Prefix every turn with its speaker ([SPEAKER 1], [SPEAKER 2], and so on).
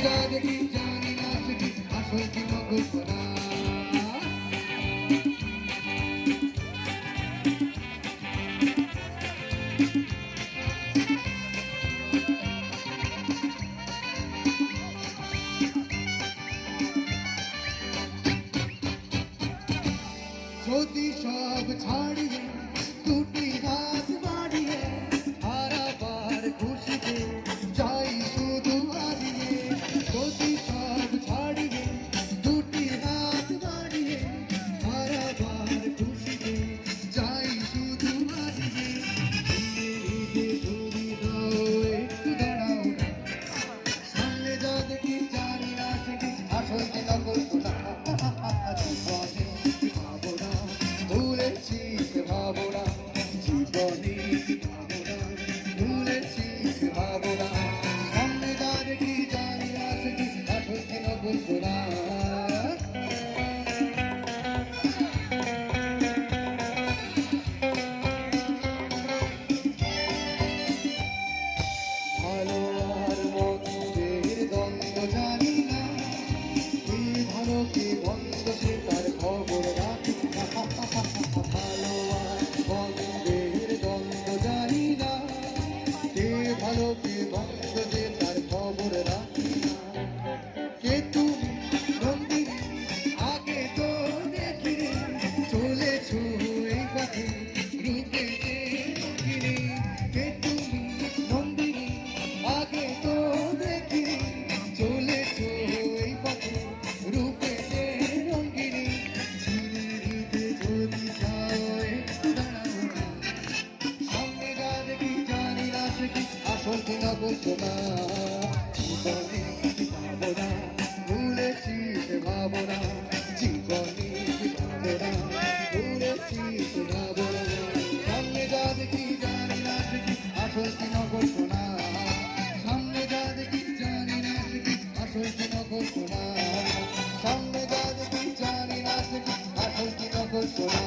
[SPEAKER 1] যা দেখি জানি না সে কি আসল কি নকল সোনা। যদি সব ছাড়িয়ে দুটি হাত বাড়িয়ে হারাবার খুশিতে যাই শুধু হারিয়ে। যদি সব ছাড়িয়ে দুটি হাত বাড়িয়ে হারাবার খুশিতে যাই শুধু হারিয়ে। যদি দাও একটু দাঁড়াও না, সামনে যা দেখি জানি না সে কি আসল কি নকল সোনা। ভুলেছিস ভাবনা জীবনে ভাবনা, ভুলেছিস ভাবনা সামনে যা দেখি জানি না সে কি আসল কি নকল সোনা। ভালো আর মন্দের দ্বন্দ্ব জানি না, কে ভালো কে মন্দ সে তার খবর রাখি না। ভালো আর মন্দের দ্বন্দ্ব জানি না, কে ভালো কে মন্দ সে তার খবর রাখি না। কে তুমি নন্দিনী আগে তো দেখিনি, চলেছো এই পথে রূপে যে রঙ্গিনী। কে তুমি নন্দিনী আগে তো দেখিনি, চলেছো এই পথে রূপে যে রঙ্গিনী। ঝিলিমিলিতে যদি যাও একটু দাঁড়াও না, সামনে যা দেখি জানি না সে কি আসল কি নকল সোনা। জীবনে ভাবনা ভুলেছিস ভাবনা, জীবনে ভাবনা ভুলেছিস ভাবনা সামনে যা দেখি জানি না সে কি আসল কি নকল সোনা। সামনে যা দেখি জানি না সে কি আসল কি নকল সোনা। সামনে যা দেখি জানি না সে কি আসল কি নকল সোনা।